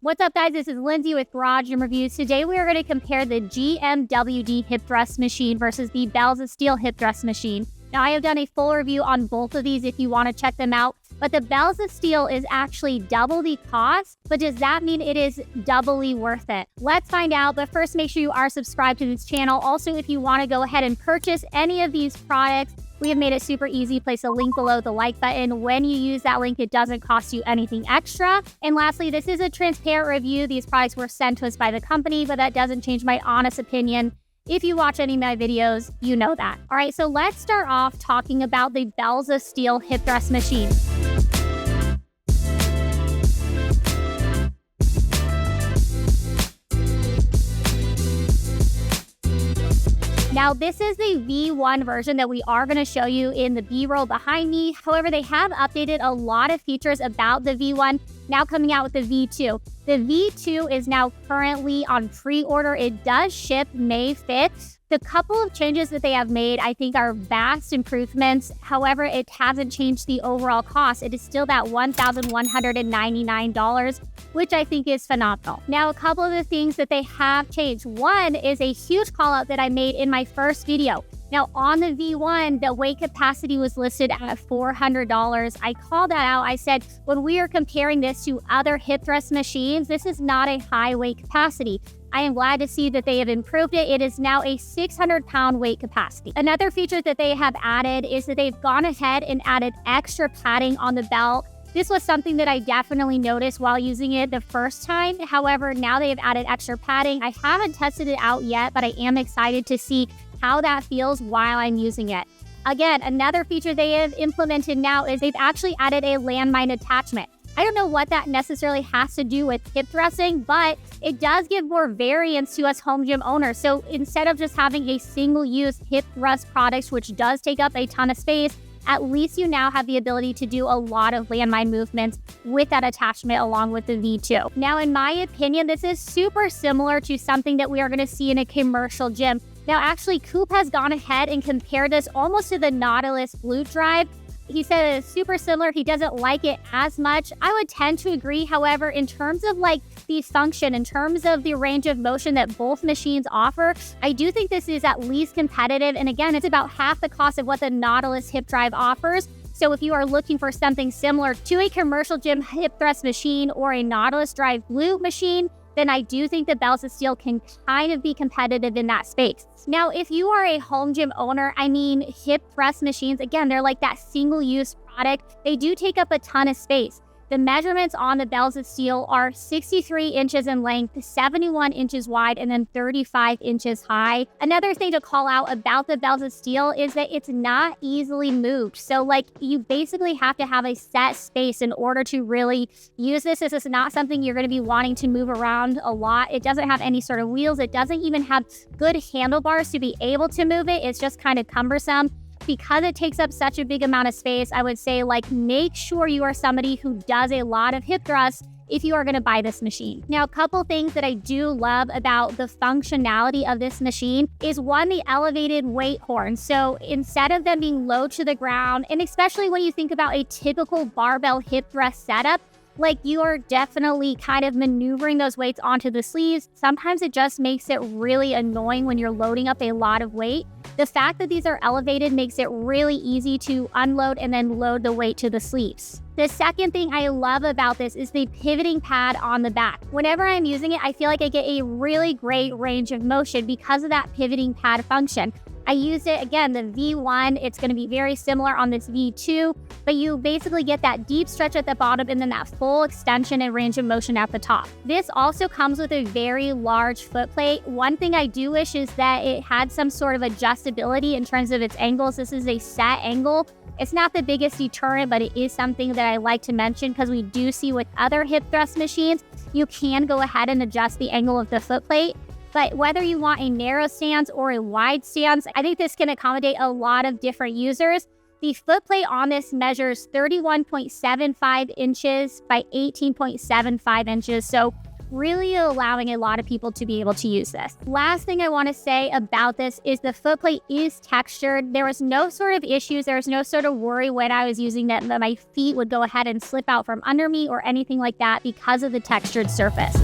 What's up, guys? This is Lindsay with Garage Gym Reviews. Today we are going to compare the GMWD Hip Thrust Machine versus the Bells of Steel Hip Thrust Machine. Now, I have done a full review on both of these if you want to check them out, but the Bells of Steel is actually double the cost, but does that mean it is doubly worth it? Let's find out, but first make sure you are subscribed to this channel. Also, if you want to go ahead and purchase any of these products, we have made it super easy. Place a link below the like button. When you use that link, it doesn't cost you anything extra. And lastly, this is a transparent review. These products were sent to us by the company, but that doesn't change my honest opinion. If you watch any of my videos, you know that. All right, so let's start off talking about the Bells of Steel Hip Thrust Machine. Now, this is the V1 version that we are going to show you in the B-roll behind me. However, they have updated a lot of features about the V1, now coming out with the V2. The V2 is now currently on pre-order. It does ship May 5th. The couple of changes that they have made, I think, are vast improvements. However, it hasn't changed the overall cost. It is still that $1,199, which I think is phenomenal. Now, a couple of the things that they have changed. One is a huge call out that I made in my first video. Now, on the V1, the weight capacity was listed at $400. I called that out. I said, when we are comparing this to other hip thrust machines, this is not a high weight capacity. I am glad to see that they have improved it. It is now a 600-pound weight capacity. Another feature that they have added is that they've gone ahead and added extra padding on the belt. This was something that I definitely noticed while using it the first time. However, now they have added extra padding. I haven't tested it out yet, but I am excited to see how that feels while I'm using it. Again, another feature they have implemented now is they've actually added a landmine attachment. I don't know what that necessarily has to do with hip thrusting, but it does give more variance to us home gym owners. So instead of just having a single-use hip thrust product, which does take up a ton of space, at least you now have the ability to do a lot of landmine movements with that attachment along with the V2. Now, in my opinion, this is super similar to something that we are going to see in a commercial gym. Now, actually, Coop has gone ahead and compared this almost to the Nautilus glute drive. He said it's super similar. He doesn't like it as much. I would tend to agree. However, in terms of like the function, in terms of the range of motion that both machines offer, I do think this is at least competitive. And again, it's about half the cost of what the Nautilus hip drive offers. So if you are looking for something similar to a commercial gym hip thrust machine or a Nautilus drive glute machine, then I do think the Bells of Steel can kind of be competitive in that space. Now, if you are a home gym owner, I mean, hip thrust machines, again, they're like that single-use product. They do take up a ton of space. The measurements on the Bells of Steel are 63 inches in length, 71 inches wide, and then 35 inches high. Another thing to call out about the Bells of Steel is that it's not easily moved. So like you basically have to have a set space in order to really use this. This is not something you're going to be wanting to move around a lot. It doesn't have any sort of wheels. It doesn't even have good handlebars to be able to move it. It's just kind of cumbersome. Because it takes up such a big amount of space, I would say like make sure you are somebody who does a lot of hip thrusts if you are going to buy this machine. Now, a couple things that I do love about the functionality of this machine is one, the elevated weight horn. So instead of them being low to the ground, and especially when you think about a typical barbell hip thrust setup, like you are definitely kind of maneuvering those weights onto the sleeves. Sometimes it just makes it really annoying when you're loading up a lot of weight. The fact that these are elevated makes it really easy to unload and then load the weight to the sleeves. The second thing I love about this is the pivoting pad on the back. Whenever I'm using it, I feel like I get a really great range of motion because of that pivoting pad function. I used it, again, the V1, it's going to be very similar on this V2, but you basically get that deep stretch at the bottom and then that full extension and range of motion at the top. This also comes with a very large foot plate. One thing I do wish is that it had some sort of adjustability in terms of its angles. This is a set angle. It's not the biggest deterrent, but it is something that I like to mention because we do see with other hip thrust machines, you can go ahead and adjust the angle of the foot plate. But whether you want a narrow stance or a wide stance, I think this can accommodate a lot of different users. The foot plate on this measures 31.75 inches by 18.75 inches. So really allowing a lot of people to be able to use this. Last thing I want to say about this is the foot plate is textured. There was no sort of issues. There was no sort of worry when I was using that my feet would go ahead and slip out from under me or anything like that because of the textured surface.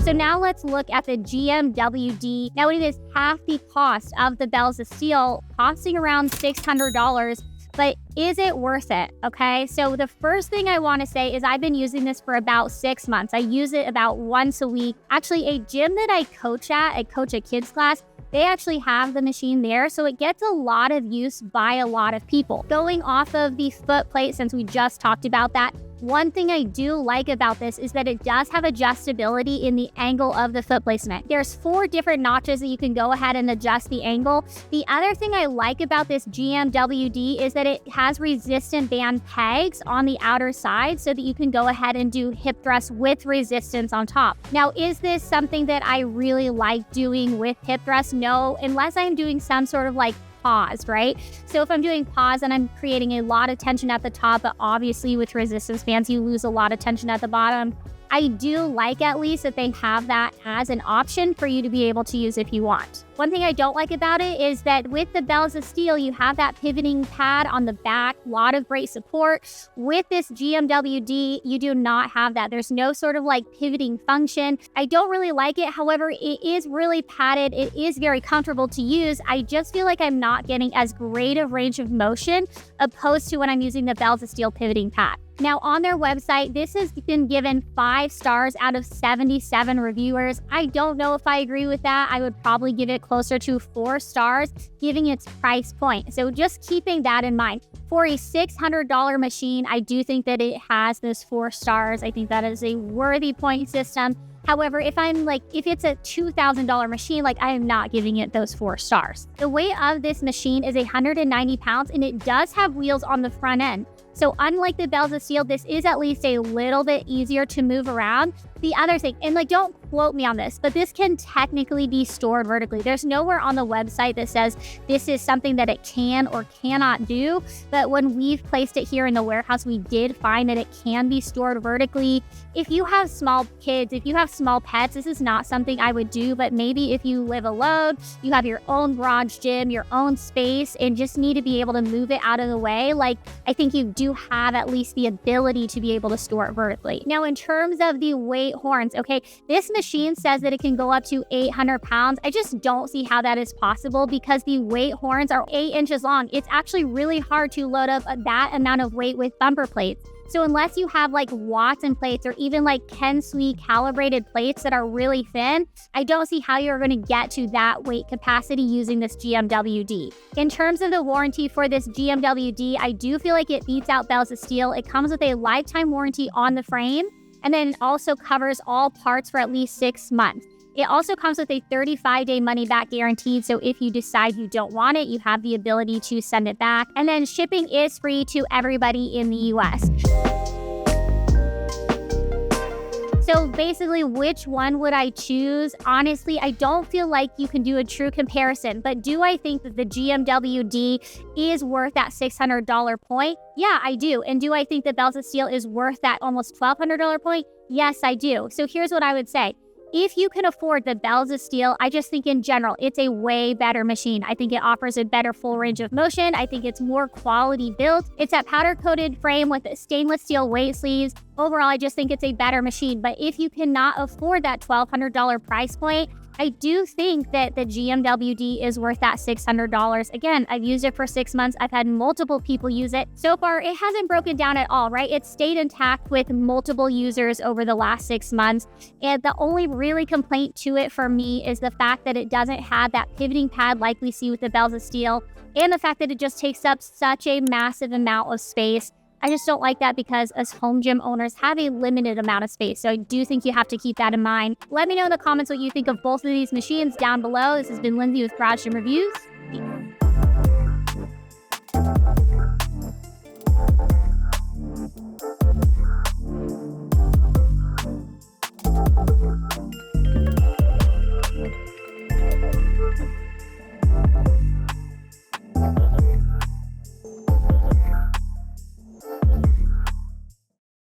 So now let's look at the GMWD. Now it is half the cost of the bells of steel, costing around $600, but is it worth it? Okay, so the first thing I want to say is I've been using this for about 6 months. I use it about once a week. Actually, a gym that I coach at, I coach a kids class, they actually have the machine there, so it gets a lot of use by a lot of people. Going off of the foot plate, since we just talked about that, one thing I do like about this is that it does have adjustability in the angle of the foot placement. There's 4 different notches that you can go ahead and adjust the angle. The other thing I like about this GMWD is that it has resistant band pegs on the outer side so that you can go ahead and do hip thrusts with resistance on top. Now, is this something that I really like doing with hip thrusts? No, unless I'm doing some sort of like pause, right? So if I'm doing pause and I'm creating a lot of tension at the top, but obviously with resistance bands, you lose a lot of tension at the bottom. I do like at least that they have that as an option for you to be able to use if you want. One thing I don't like about it is that with the bells of steel, you have that pivoting pad on the back, a lot of great support. With this GMWD, you do not have that. There's no sort of like pivoting function. I don't really like it. However, it is really padded. It is very comfortable to use. I just feel like I'm not getting as great of range of motion opposed to when I'm using the bells of steel pivoting pad. Now, on their website, this has been given 5 stars out of 77 reviewers. I don't know if I agree with that. I would probably give it closer to 4 stars, giving its price point. So just keeping that in mind. For a $600 machine, I do think that it has those 4 stars. I think that is a worthy point system. However, if it's a $2,000 machine, I am not giving it those 4 stars. The weight of this machine is 190 pounds, and it does have wheels on the front end. So unlike the bells of steel, this is at least a little bit easier to move around. The other thing, and don't quote me on this, but this can technically be stored vertically. There's nowhere on the website that says this is something that it can or cannot do. But when we've placed it here in the warehouse, we did find that it can be stored vertically. If you have small kids, if you have small pets, this is not something I would do. But maybe if you live alone, you have your own garage gym, your own space, and just need to be able to move it out of the way, I think you do have at least the ability to be able to store it vertically. Now, in terms of the weight horns, okay, this machine says that it can go up to 800 pounds. I just don't see how that is possible because the weight horns are 8 inches long. It's actually really hard to load up that amount of weight with bumper plates. So unless you have Watson plates or even Ken Sui calibrated plates that are really thin, I don't see how you're going to get to that weight capacity using this GMWD. In terms of the warranty for this GMWD, I do feel like it beats out bells of steel. It comes with a lifetime warranty on the frame, and then also covers all parts for at least 6 months. It also comes with a 35-day money-back guarantee, so if you decide you don't want it, you have the ability to send it back. And then shipping is free to everybody in the US. So basically, which one would I choose? Honestly, I don't feel like you can do a true comparison, but do I think that the GMWD is worth that $600 point? Yeah, I do. And do I think the bells of steel is worth that almost $1,200 point? Yes, I do. So here's what I would say. If you can afford the bells of steel, I just think in general, it's a way better machine. I think it offers a better full range of motion. I think it's more quality built. It's a powder-coated frame with stainless steel weight sleeves. Overall, I just think it's a better machine. But if you cannot afford that $1,200 price point, I do think that the GMWD is worth that $600. Again, I've used it for 6 months. I've had multiple people use it. So far, it hasn't broken down at all, right? It's stayed intact with multiple users over the last 6 months. And the only really complaint to it for me is the fact that it doesn't have that pivoting pad like we see with the bells of steel, and the fact that it just takes up such a massive amount of space. I just don't like that because us home gym owners have a limited amount of space. So I do think you have to keep that in mind. Let me know in the comments what you think of both of these machines down below. This has been Lindsay with Garage Gym Reviews.